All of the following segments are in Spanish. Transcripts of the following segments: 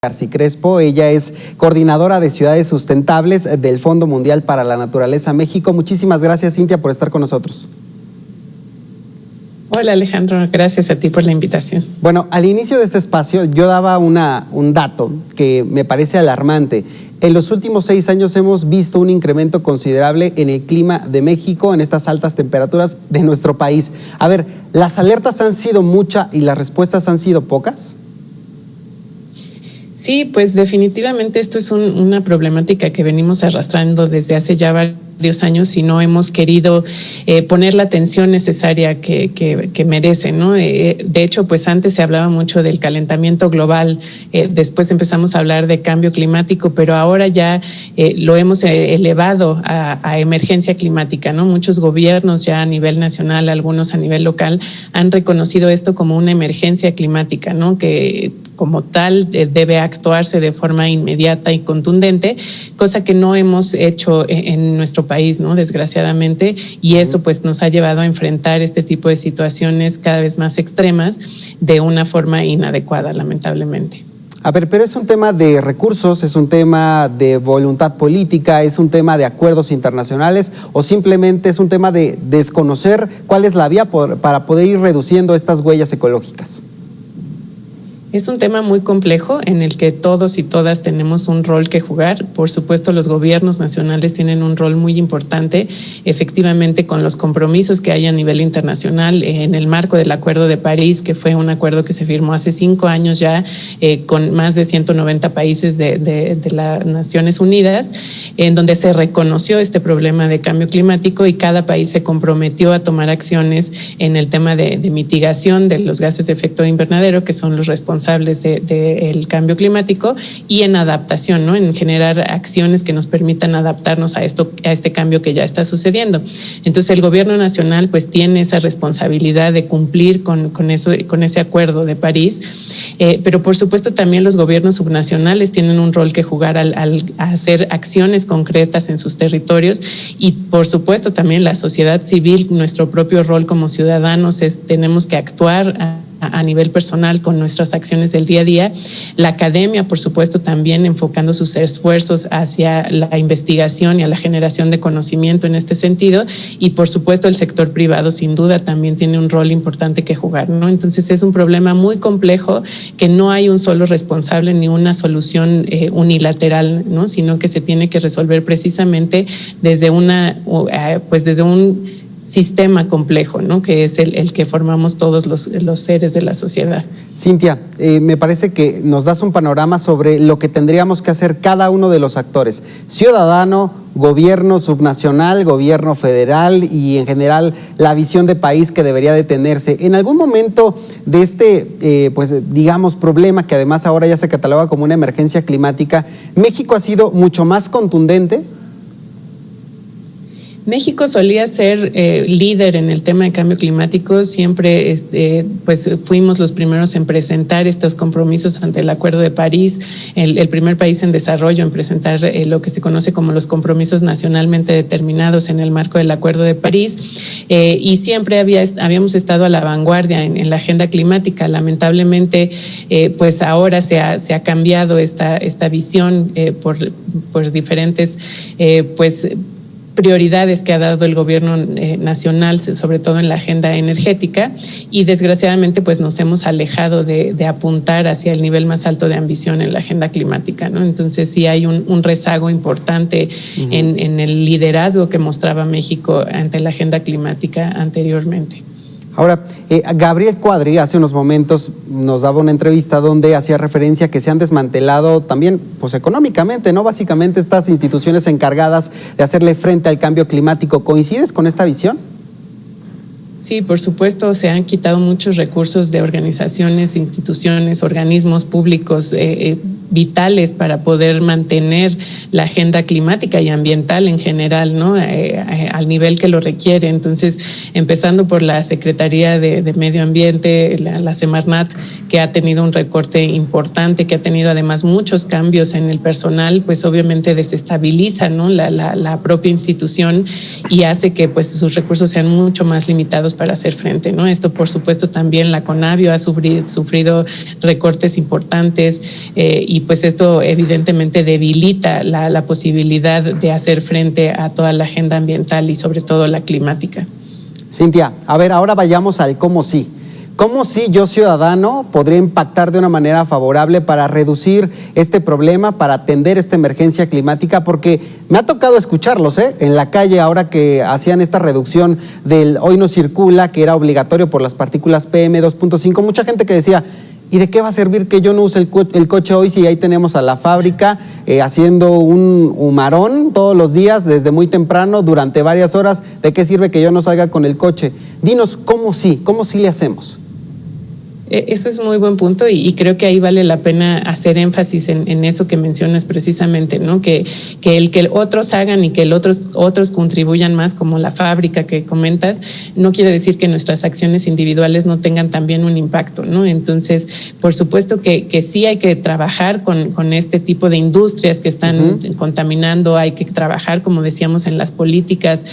García Crespo. Ella es coordinadora de ciudades sustentables del Fondo Mundial para la Naturaleza México. Muchísimas gracias, Cintia, por estar con nosotros. Hola, Alejandro, gracias a ti por la invitación. Bueno, al inicio de este espacio yo daba un dato que me parece alarmante. En los últimos 6 años hemos visto un incremento considerable en el clima de México, en estas altas temperaturas de nuestro país. A ver, ¿las alertas han sido muchas y las respuestas han sido pocas? Sí, pues definitivamente esto es una problemática que venimos arrastrando desde hace ya varios años y no hemos querido poner la atención necesaria que merece, ¿no? De hecho, pues antes se hablaba mucho del calentamiento global, después empezamos a hablar de cambio climático, pero ahora ya lo hemos elevado a emergencia climática, ¿no? Muchos gobiernos ya a nivel nacional, algunos a nivel local, han reconocido esto como una emergencia climática, ¿no? Que como tal debe actuarse de forma inmediata y contundente, cosa que no hemos hecho en nuestro país, ¿no? Desgraciadamente, y eso pues nos ha llevado a enfrentar este tipo de situaciones cada vez más extremas de una forma inadecuada, lamentablemente. A ver, pero es un tema de recursos, es un tema de voluntad política, es un tema de acuerdos internacionales o simplemente es un tema de desconocer cuál es la vía para poder ir reduciendo estas huellas ecológicas. Es un tema muy complejo en el que todos y todas tenemos un rol que jugar. Por supuesto, los gobiernos nacionales tienen un rol muy importante, efectivamente, con los compromisos que hay a nivel internacional en el marco del Acuerdo de París, que fue un acuerdo que se firmó hace 5 años ya con más de 190 países de las Naciones Unidas, en donde se reconoció este problema de cambio climático y cada país se comprometió a tomar acciones en el tema de mitigación de los gases de efecto invernadero, que son los responsables del cambio climático, y en adaptación, ¿no? En generar acciones que nos permitan adaptarnos a este cambio que ya está sucediendo. Entonces el gobierno nacional pues tiene esa responsabilidad de cumplir con ese acuerdo de París, pero por supuesto también los gobiernos subnacionales tienen un rol que jugar al hacer acciones concretas en sus territorios, y por supuesto también la sociedad civil, nuestro propio rol como ciudadanos tenemos que actuar a nivel personal con nuestras acciones del día a día. La academia, por supuesto, también enfocando sus esfuerzos hacia la investigación y a la generación de conocimiento en este sentido, y por supuesto el sector privado sin duda también tiene un rol importante que jugar, ¿no? Entonces es un problema muy complejo que no hay un solo responsable ni una solución unilateral, ¿no? Sino que se tiene que resolver precisamente desde desde un sistema complejo, ¿no? Que es el que formamos todos los seres de la sociedad. Cintia, me parece que nos das un panorama sobre lo que tendríamos que hacer cada uno de los actores: ciudadano, gobierno subnacional, gobierno federal y en general la visión de país que debería de tenerse. En algún momento de este, digamos, problema que además ahora ya se cataloga como una emergencia climática, ¿México ha sido mucho más contundente? México solía ser líder en el tema de cambio climático, siempre pues fuimos los primeros en presentar estos compromisos ante el Acuerdo de París, el primer país en desarrollo en presentar lo que se conoce como los compromisos nacionalmente determinados en el marco del Acuerdo de París, y siempre habíamos estado a la vanguardia en la agenda climática. Lamentablemente, pues ahora se ha cambiado esta visión por diferentes prioridades que ha dado el gobierno nacional, sobre todo en la agenda energética, y desgraciadamente pues nos hemos alejado de apuntar hacia el nivel más alto de ambición en la agenda climática, ¿no? Entonces sí hay un rezago importante en el liderazgo que mostraba México ante la agenda climática anteriormente. Ahora, Gabriel Cuadri hace unos momentos nos daba una entrevista donde hacía referencia a que se han desmantelado también, pues económicamente, ¿no? Básicamente estas instituciones encargadas de hacerle frente al cambio climático. ¿Coincides con esta visión? Sí, por supuesto, se han quitado muchos recursos de organizaciones, instituciones, organismos públicos vitales para poder mantener la agenda climática y ambiental en general, ¿no? Al nivel que lo requiere. Entonces, empezando por la Secretaría de Medio Ambiente, la Semarnat, que ha tenido un recorte importante, que ha tenido además muchos cambios en el personal, pues obviamente desestabiliza, ¿no? la propia institución y hace que pues sus recursos sean mucho más limitados para hacer frente, ¿no? Esto, por supuesto, también la CONABIO ha sufrido recortes importantes y y pues esto evidentemente debilita la posibilidad de hacer frente a toda la agenda ambiental y sobre todo la climática. Cintia, a ver, ahora vayamos al cómo sí. ¿Cómo sí yo, ciudadano, podría impactar de una manera favorable para reducir este problema, para atender esta emergencia climática? Porque me ha tocado escucharlos en la calle ahora que hacían esta reducción del hoy no circula, que era obligatorio por las partículas PM2.5. Mucha gente que decía, ¿y de qué va a servir que yo no use el coche hoy si ahí tenemos a la fábrica haciendo un humarón todos los días desde muy temprano durante varias horas? ¿De qué sirve que yo no salga con el coche? Dinos, ¿cómo sí le hacemos? Eso es muy buen punto y creo que ahí vale la pena hacer énfasis en eso que mencionas precisamente, ¿no? Que otros hagan y que otros contribuyan más, como la fábrica que comentas, no quiere decir que nuestras acciones individuales no tengan también un impacto, ¿no? Entonces, por supuesto que sí hay que trabajar con este tipo de industrias que están contaminando, hay que trabajar, como decíamos, en las políticas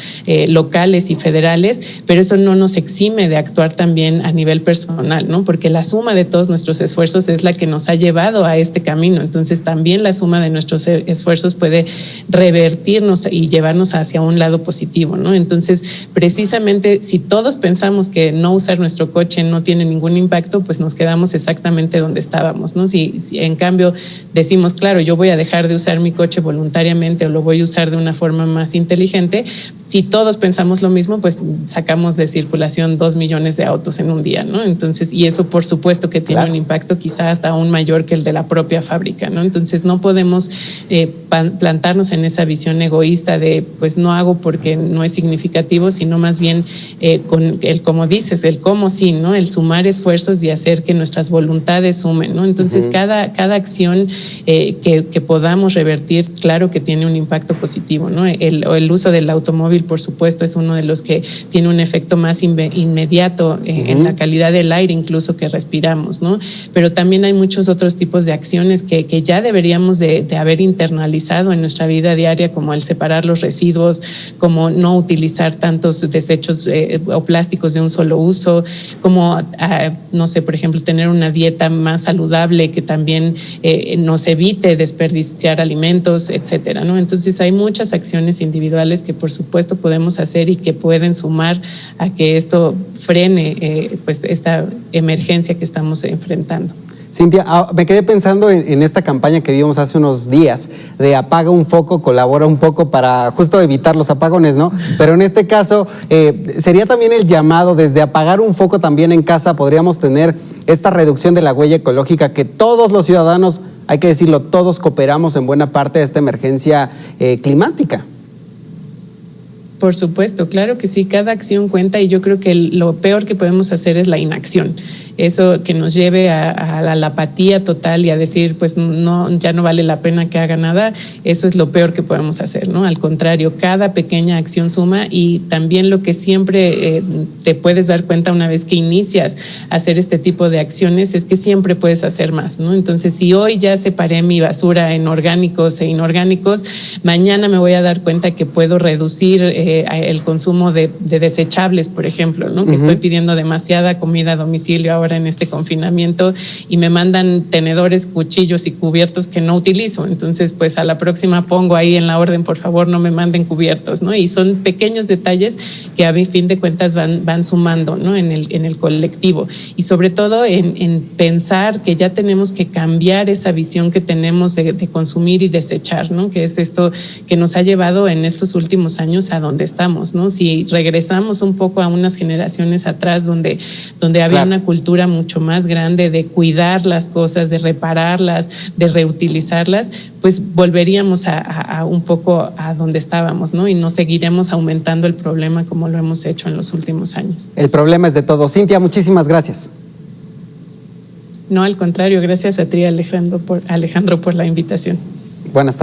locales y federales, pero eso no nos exime de actuar también a nivel personal, ¿no? Porque la suma de todos nuestros esfuerzos es la que nos ha llevado a este camino. Entonces también la suma de nuestros esfuerzos puede revertirnos y llevarnos hacia un lado positivo, ¿no? Entonces, precisamente si todos pensamos que no usar nuestro coche no tiene ningún impacto, pues nos quedamos exactamente donde estábamos, ¿no? Si en cambio decimos, claro, yo voy a dejar de usar mi coche voluntariamente o lo voy a usar de una forma más inteligente, si todos pensamos lo mismo, pues sacamos de circulación 2 millones de autos en un día, ¿no? Entonces, y eso por supuesto que tiene un impacto quizá hasta aún mayor que el de la propia fábrica, ¿no? Entonces no podemos plantarnos en esa visión egoísta de pues no hago porque no es significativo, sino más bien con el, como dices, el cómo sí, ¿no? El sumar esfuerzos y hacer que nuestras voluntades sumen, ¿no? Entonces cada acción que podamos revertir, claro que tiene un impacto positivo, ¿no? El uso del automóvil, por supuesto, es uno de los que tiene un efecto más inmediato en la calidad del aire, incluso que respiramos, ¿no? Pero también hay muchos otros tipos de acciones que ya deberíamos de haber internalizado en nuestra vida diaria, como el separar los residuos, como no utilizar tantos desechos o plásticos de un solo uso, como, no sé, por ejemplo, tener una dieta más saludable que también nos evite desperdiciar alimentos, etcétera, ¿no? Entonces hay muchas acciones individuales que por supuesto podemos hacer y que pueden sumar a que esto frene pues esta emergencia que estamos enfrentando. Cintia, me quedé pensando en esta campaña que vimos hace unos días de apaga un foco, colabora un poco para justo evitar los apagones, ¿no? Pero en este caso sería también el llamado desde apagar un foco también en casa, podríamos tener esta reducción de la huella ecológica que todos los ciudadanos, hay que decirlo, todos cooperamos en buena parte de esta emergencia climática. Por supuesto, claro que sí, cada acción cuenta y yo creo que lo peor que podemos hacer es la inacción. Eso que nos lleve a la apatía total y a decir, pues no, ya no vale la pena que haga nada, eso es lo peor que podemos hacer, ¿no? Al contrario, cada pequeña acción suma y también lo que siempre te puedes dar cuenta una vez que inicias a hacer este tipo de acciones es que siempre puedes hacer más, ¿no? Entonces, si hoy ya separé mi basura en orgánicos e inorgánicos, mañana me voy a dar cuenta que puedo reducir el consumo de desechables, por ejemplo, ¿no? Que estoy pidiendo demasiada comida a domicilio ahora en este confinamiento y me mandan tenedores, cuchillos y cubiertos que no utilizo. Entonces, pues a la próxima pongo ahí en la orden, por favor, no me manden cubiertos, ¿no? Y son pequeños detalles que a fin de cuentas van sumando, ¿no? En el colectivo. Y sobre todo en pensar que ya tenemos que cambiar esa visión que tenemos de consumir y desechar, ¿no? Que es esto que nos ha llevado en estos últimos años a donde estamos, ¿no? Si regresamos un poco a unas generaciones atrás donde había una cultura mucho más grande de cuidar las cosas, de repararlas, de reutilizarlas, pues volveríamos a un poco a donde estábamos, ¿no? Y no seguiremos aumentando el problema como lo hemos hecho en los últimos años. El problema es de todos. Cintia, muchísimas gracias. No, al contrario, gracias a ti, Alejandro, por la invitación. Buenas tardes.